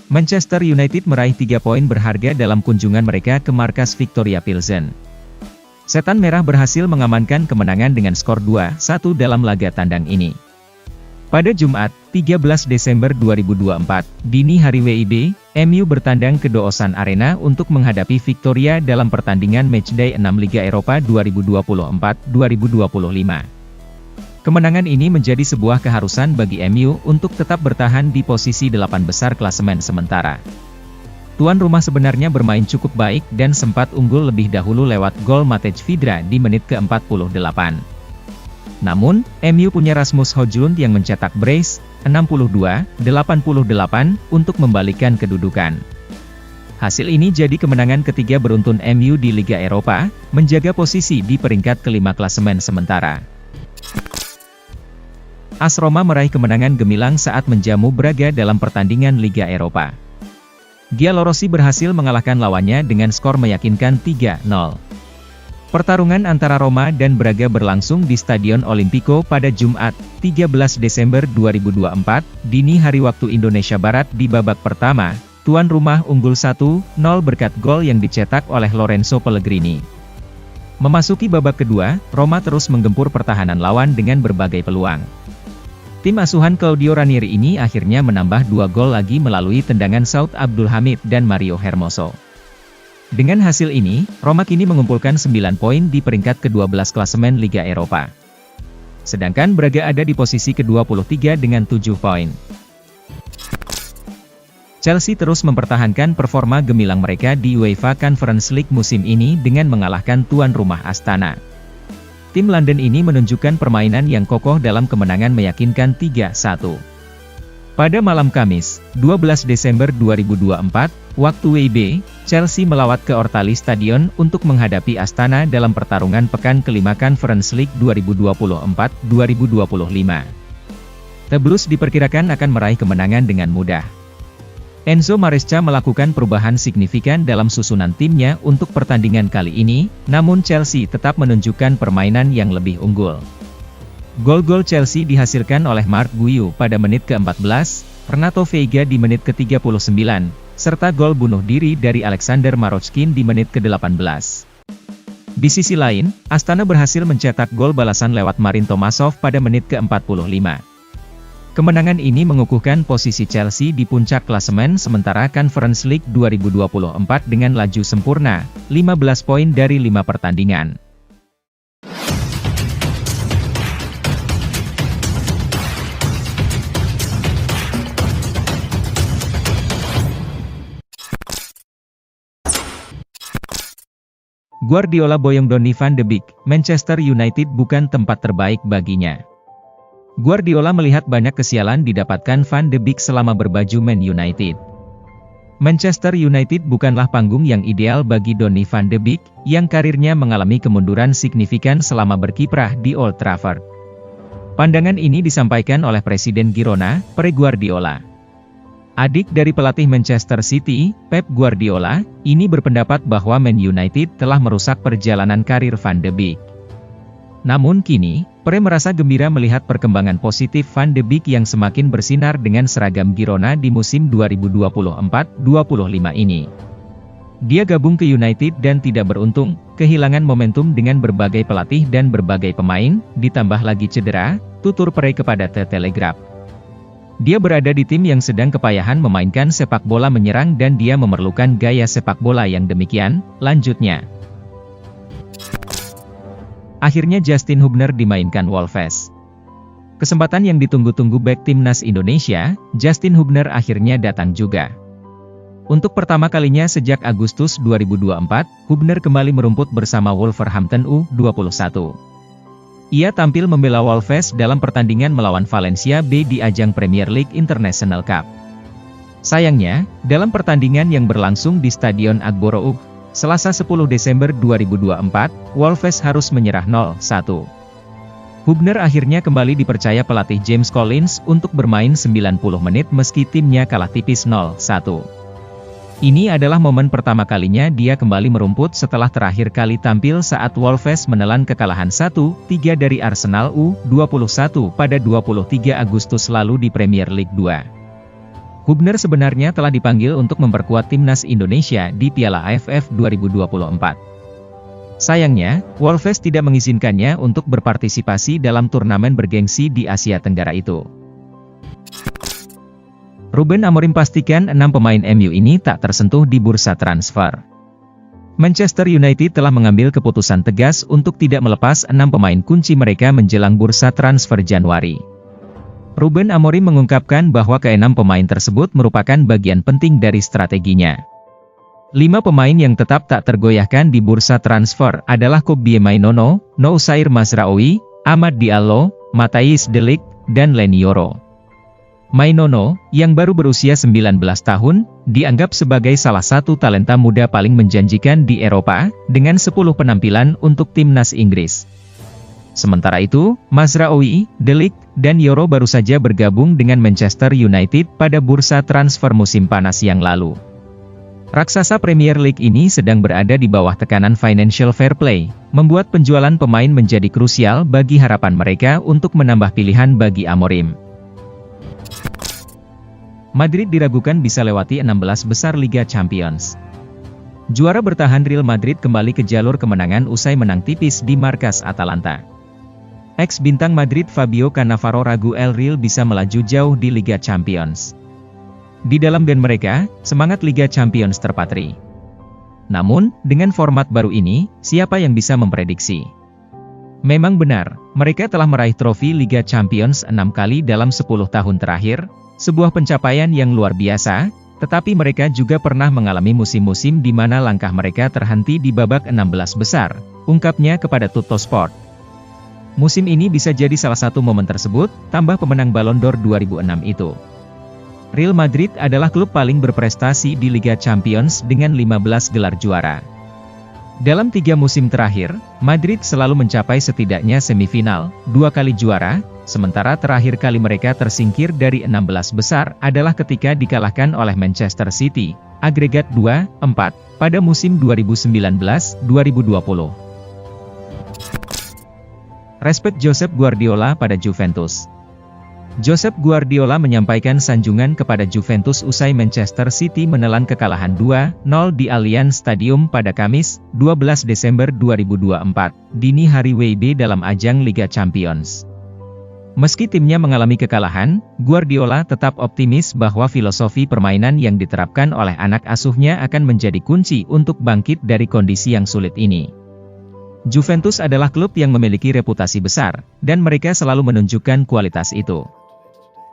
Manchester United meraih 3 poin berharga dalam kunjungan mereka ke markas Victoria Pilsen. Setan Merah berhasil mengamankan kemenangan dengan skor 2-1 dalam laga tandang ini. Pada Jumat, 13 Desember 2024, dini hari WIB, MU bertandang ke Doosan Arena untuk menghadapi Victoria dalam pertandingan Matchday 6 Liga Eropa 2024-2025. Kemenangan ini menjadi sebuah keharusan bagi MU untuk tetap bertahan di posisi 8 besar klasemen sementara. Tuan rumah sebenarnya bermain cukup baik dan sempat unggul lebih dahulu lewat gol Matej Vydra di menit ke-48. Namun, MU punya Rasmus Højlund yang mencetak brace 62-88 untuk membalikkan kedudukan. Hasil ini jadi kemenangan ketiga beruntun MU di Liga Eropa, menjaga posisi di peringkat kelima klasemen sementara. AS Roma meraih kemenangan gemilang saat menjamu Braga dalam pertandingan Liga Eropa. Giallorossi berhasil mengalahkan lawannya dengan skor meyakinkan 3-0. Pertarungan antara Roma dan Braga berlangsung di Stadion Olimpico pada Jumat, 13 Desember 2024, dini hari waktu Indonesia Barat di babak pertama. Tuan rumah unggul 1-0 berkat gol yang dicetak oleh Lorenzo Pellegrini. Memasuki babak kedua, Roma terus menggempur pertahanan lawan dengan berbagai peluang. Tim asuhan Claudio Ranieri ini akhirnya menambah 2 gol lagi melalui tendangan Saud Abdul Hamid dan Mario Hermoso. Dengan hasil ini, Roma kini mengumpulkan 9 poin di peringkat ke-12 klasemen Liga Eropa. Sedangkan Braga ada di posisi ke-23 dengan 7 poin. Chelsea terus mempertahankan performa gemilang mereka di UEFA Conference League musim ini dengan mengalahkan tuan rumah Astana. Tim London ini menunjukkan permainan yang kokoh dalam kemenangan meyakinkan 3-1. Pada malam Kamis, 12 Desember 2024, waktu WIB, Chelsea melawat ke Ortali Stadion untuk menghadapi Astana dalam pertarungan pekan kelima Conference League 2024-2025. The Blues diperkirakan akan meraih kemenangan dengan mudah. Enzo Maresca melakukan perubahan signifikan dalam susunan timnya untuk pertandingan kali ini, namun Chelsea tetap menunjukkan permainan yang lebih unggul. Gol-gol Chelsea dihasilkan oleh Marc Guiu pada menit ke-14, Renato Veiga di menit ke-39, serta gol bunuh diri dari Alexander Marochkin di menit ke-18. Di sisi lain, Astana berhasil mencetak gol balasan lewat Marin Tomasov pada menit ke-45. Kemenangan ini mengukuhkan posisi Chelsea di puncak klasemen sementara Conference League 2024 dengan laju sempurna, 15 poin dari 5 pertandingan. Guardiola boyong Donny van de Beek, Manchester United bukan tempat terbaik baginya. Guardiola melihat banyak kesialan didapatkan Van de Beek selama berbaju Man United. Manchester United bukanlah panggung yang ideal bagi Donny van de Beek, yang karirnya mengalami kemunduran signifikan selama berkiprah di Old Trafford. Pandangan ini disampaikan oleh Presiden Girona, Pep Guardiola. Adik dari pelatih Manchester City, Pep Guardiola, ini berpendapat bahwa Man United telah merusak perjalanan karir Van de Beek. Namun kini, Pep merasa gembira melihat perkembangan positif Van de Beek yang semakin bersinar dengan seragam Girona di musim 2024-25 ini. Dia gabung ke United dan tidak beruntung, kehilangan momentum dengan berbagai pelatih dan berbagai pemain, ditambah lagi cedera, tutur Pep kepada The Telegraph. Dia berada di tim yang sedang kepayahan memainkan sepak bola menyerang dan dia memerlukan gaya sepak bola yang demikian, lanjutnya. Akhirnya Justin Hubner dimainkan Wolves. Kesempatan yang ditunggu-tunggu bek timnas Indonesia, Justin Hubner akhirnya datang juga. Untuk pertama kalinya sejak Agustus 2024, Hubner kembali merumput bersama Wolverhampton U21. Ia tampil membela Wolves dalam pertandingan melawan Valencia B di ajang Premier League International Cup. Sayangnya, dalam pertandingan yang berlangsung di Stadion Agborough, Selasa 10 Desember 2024, Wolves harus menyerah 0-1. Hubner akhirnya kembali dipercaya pelatih James Collins untuk bermain 90 menit meski timnya kalah tipis 0-1. Ini adalah momen pertama kalinya dia kembali merumput setelah terakhir kali tampil saat Wolves menelan kekalahan 1-3 dari Arsenal U21 pada 23 Agustus lalu di Premier League 2. Hubner sebenarnya telah dipanggil untuk memperkuat timnas Indonesia di Piala AFF 2024. Sayangnya, Wolves tidak mengizinkannya untuk berpartisipasi dalam turnamen bergengsi di Asia Tenggara itu. Ruben Amorim pastikan 6 pemain MU ini tak tersentuh di bursa transfer. Manchester United telah mengambil keputusan tegas untuk tidak melepas 6 pemain kunci mereka menjelang bursa transfer Januari. Ruben Amorim mengungkapkan bahwa ke-6 pemain tersebut merupakan bagian penting dari strateginya. 5 pemain yang tetap tak tergoyahkan di bursa transfer adalah Kobie Mainoo, Noussair Mazraoui, Amad Diallo, Matthijs de Ligt, dan Leny Yoro. Mainoo, yang baru berusia 19 tahun, dianggap sebagai salah satu talenta muda paling menjanjikan di Eropa, dengan 10 penampilan untuk timnas Inggris. Sementara itu, Mazraoui, de Ligt, dan Yoro baru saja bergabung dengan Manchester United pada bursa transfer musim panas yang lalu. Raksasa Premier League ini sedang berada di bawah tekanan financial fair play, membuat penjualan pemain menjadi krusial bagi harapan mereka untuk menambah pilihan bagi Amorim. Madrid diragukan bisa lewati 16 besar Liga Champions. Juara bertahan Real Madrid kembali ke jalur kemenangan usai menang tipis di markas Atalanta. Ex-bintang Madrid Fabio Cannavaro ragu El Real bisa melaju jauh di Liga Champions. Di dalam band mereka, semangat Liga Champions terpatri. Namun, dengan format baru ini, siapa yang bisa memprediksi? Memang benar, mereka telah meraih trofi Liga Champions 6 kali dalam 10 tahun terakhir, sebuah pencapaian yang luar biasa, tetapi mereka juga pernah mengalami musim-musim di mana langkah mereka terhenti di babak 16 besar, ungkapnya kepada Tuttosport. Musim ini bisa jadi salah satu momen tersebut, tambah pemenang Ballon d'Or 2006 itu. Real Madrid adalah klub paling berprestasi di Liga Champions dengan 15 gelar juara. Dalam 3 musim terakhir, Madrid selalu mencapai setidaknya semifinal, 2 kali juara, sementara terakhir kali mereka tersingkir dari 16 besar adalah ketika dikalahkan oleh Manchester City, agregat 2-4, pada musim 2019-2020. Respek Josep Guardiola pada Juventus. Josep Guardiola menyampaikan sanjungan kepada Juventus usai Manchester City menelan kekalahan 2-0 di Allianz Stadium pada Kamis, 12 Desember 2024, dini hari WIB dalam ajang Liga Champions. Meski timnya mengalami kekalahan, Guardiola tetap optimis bahwa filosofi permainan yang diterapkan oleh anak asuhnya akan menjadi kunci untuk bangkit dari kondisi yang sulit ini. Juventus adalah klub yang memiliki reputasi besar, dan mereka selalu menunjukkan kualitas itu.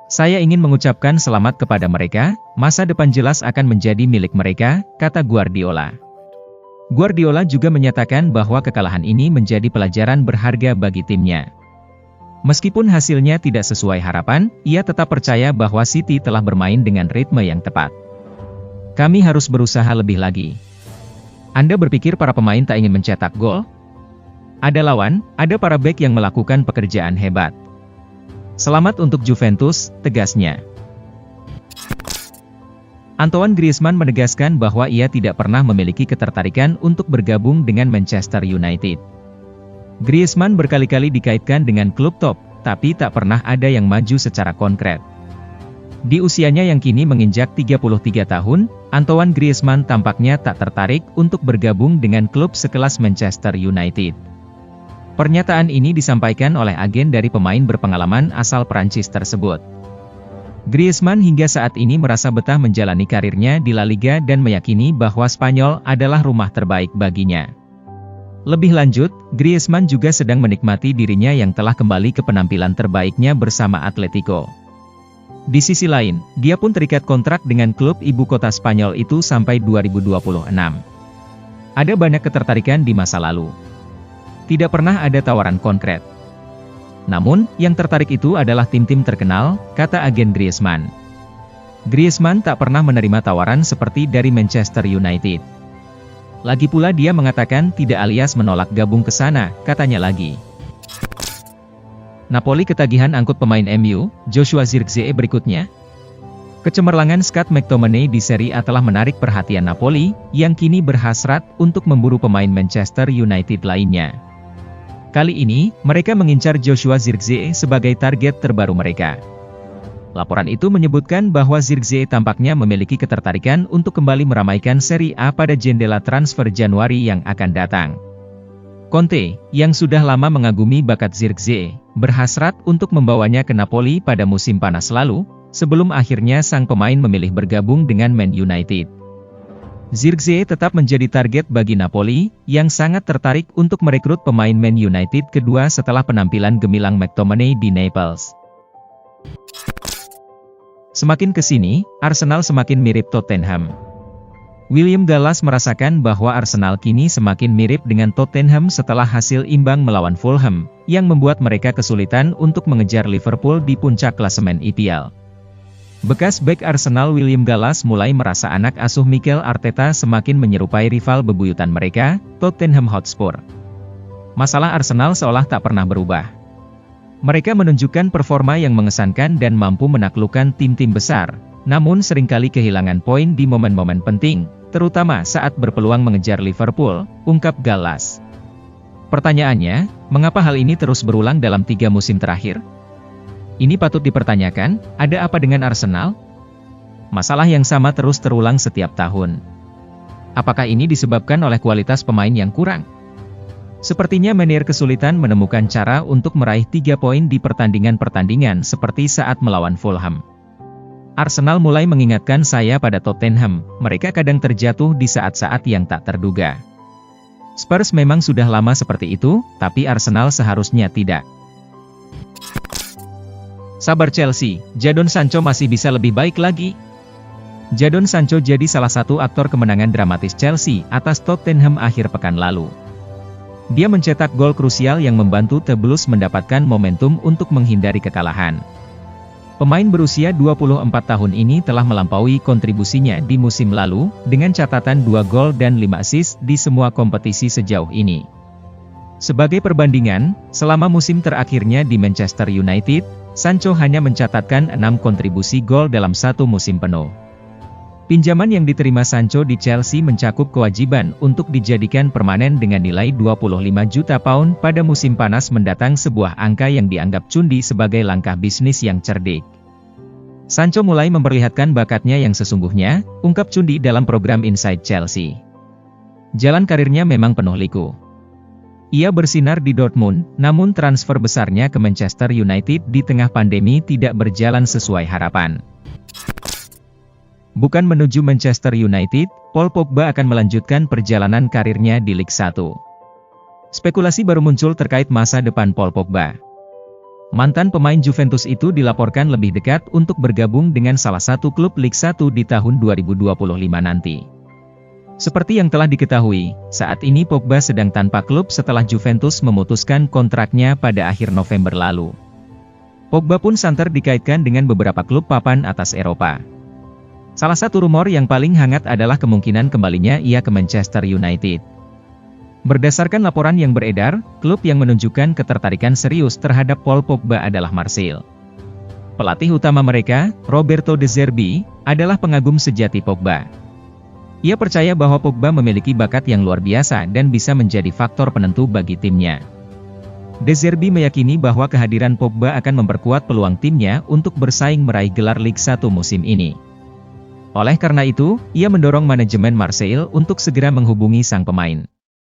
Saya ingin mengucapkan selamat kepada mereka, masa depan jelas akan menjadi milik mereka, kata Guardiola. Guardiola juga menyatakan bahwa kekalahan ini menjadi pelajaran berharga bagi timnya. Meskipun hasilnya tidak sesuai harapan, ia tetap percaya bahwa City telah bermain dengan ritme yang tepat. Kami harus berusaha lebih lagi. Anda berpikir para pemain tak ingin mencetak gol? Ada lawan, ada para bek yang melakukan pekerjaan hebat. Selamat untuk Juventus, tegasnya. Antoine Griezmann menegaskan bahwa ia tidak pernah memiliki ketertarikan untuk bergabung dengan Manchester United. Griezmann berkali-kali dikaitkan dengan klub top, tapi tak pernah ada yang maju secara konkret. Di usianya yang kini menginjak 33 tahun, Antoine Griezmann tampaknya tak tertarik untuk bergabung dengan klub sekelas Manchester United. Pernyataan ini disampaikan oleh agen dari pemain berpengalaman asal Prancis tersebut. Griezmann hingga saat ini merasa betah menjalani karirnya di La Liga dan meyakini bahwa Spanyol adalah rumah terbaik baginya. Lebih lanjut, Griezmann juga sedang menikmati dirinya yang telah kembali ke penampilan terbaiknya bersama Atletico. Di sisi lain, dia pun terikat kontrak dengan klub ibu kota Spanyol itu sampai 2026. Ada banyak ketertarikan di masa lalu. Tidak pernah ada tawaran konkret. Namun, yang tertarik itu adalah tim-tim terkenal, kata agen Griezmann. Griezmann tak pernah menerima tawaran seperti dari Manchester United. Lagi pula dia mengatakan tidak alias menolak gabung ke sana, katanya lagi. Napoli ketagihan angkut pemain MU, Joshua Zirkzee berikutnya. Kecemerlangan Scott McTominay di Serie A telah menarik perhatian Napoli, yang kini berhasrat untuk memburu pemain Manchester United lainnya. Kali ini, mereka mengincar Joshua Zirkzee sebagai target terbaru mereka. Laporan itu menyebutkan bahwa Zirkzee tampaknya memiliki ketertarikan untuk kembali meramaikan Serie A pada jendela transfer Januari yang akan datang. Conte, yang sudah lama mengagumi bakat Zirkzee, berhasrat untuk membawanya ke Napoli pada musim panas lalu, sebelum akhirnya sang pemain memilih bergabung dengan Man United. Zirkzee tetap menjadi target bagi Napoli, yang sangat tertarik untuk merekrut pemain Man United kedua setelah penampilan gemilang McTominay di Naples. Semakin kesini, Arsenal semakin mirip Tottenham. William Gallas merasakan bahwa Arsenal kini semakin mirip dengan Tottenham setelah hasil imbang melawan Fulham, yang membuat mereka kesulitan untuk mengejar Liverpool di puncak klasemen EPL. Bekas bek Arsenal William Gallas mulai merasa anak asuh Mikel Arteta semakin menyerupai rival bebuyutan mereka, Tottenham Hotspur. Masalah Arsenal seolah tak pernah berubah. Mereka menunjukkan performa yang mengesankan dan mampu menaklukkan tim-tim besar, namun seringkali kehilangan poin di momen-momen penting, terutama saat berpeluang mengejar Liverpool, ungkap Gallas. Pertanyaannya, mengapa hal ini terus berulang dalam 3 musim terakhir? Ini patut dipertanyakan, ada apa dengan Arsenal? Masalah yang sama terus terulang setiap tahun. Apakah ini disebabkan oleh kualitas pemain yang kurang? Sepertinya Meunier kesulitan menemukan cara untuk meraih 3 poin di pertandingan-pertandingan seperti saat melawan Fulham. Arsenal mulai mengingatkan saya pada Tottenham, mereka kadang terjatuh di saat-saat yang tak terduga. Spurs memang sudah lama seperti itu, tapi Arsenal seharusnya tidak. Sabar Chelsea, Jadon Sancho masih bisa lebih baik lagi. Jadon Sancho jadi salah satu aktor kemenangan dramatis Chelsea atas Tottenham akhir pekan lalu. Dia mencetak gol krusial yang membantu The Blues mendapatkan momentum untuk menghindari kekalahan. Pemain berusia 24 tahun ini telah melampaui kontribusinya di musim lalu, dengan catatan 2 gol dan 5 assist di semua kompetisi sejauh ini. Sebagai perbandingan, selama musim terakhirnya di Manchester United, Sancho hanya mencatatkan 6 kontribusi gol dalam 1 musim penuh. Pinjaman yang diterima Sancho di Chelsea mencakup kewajiban untuk dijadikan permanen dengan nilai 25 juta pound pada musim panas mendatang, sebuah angka yang dianggap Cundi sebagai langkah bisnis yang cerdik. Sancho mulai memperlihatkan bakatnya yang sesungguhnya, ungkap Cundi dalam program Inside Chelsea. Jalan karirnya memang penuh liku. Ia bersinar di Dortmund, namun transfer besarnya ke Manchester United di tengah pandemi tidak berjalan sesuai harapan. Bukan menuju Manchester United, Paul Pogba akan melanjutkan perjalanan karirnya di Liga 1. Spekulasi baru muncul terkait masa depan Paul Pogba. Mantan pemain Juventus itu dilaporkan lebih dekat untuk bergabung dengan salah satu klub Liga 1 di tahun 2025 nanti. Seperti yang telah diketahui, saat ini Pogba sedang tanpa klub setelah Juventus memutuskan kontraknya pada akhir November lalu. Pogba pun santer dikaitkan dengan beberapa klub papan atas Eropa. Salah satu rumor yang paling hangat adalah kemungkinan kembalinya ia ke Manchester United. Berdasarkan laporan yang beredar, klub yang menunjukkan ketertarikan serius terhadap Paul Pogba adalah Marseille. Pelatih utama mereka, Roberto De Zerbi, adalah pengagum sejati Pogba. Ia percaya bahwa Pogba memiliki bakat yang luar biasa dan bisa menjadi faktor penentu bagi timnya. De Zerbi meyakini bahwa kehadiran Pogba akan memperkuat peluang timnya untuk bersaing meraih gelar Liga 1 musim ini. Oleh karena itu, ia mendorong manajemen Marseille untuk segera menghubungi sang pemain.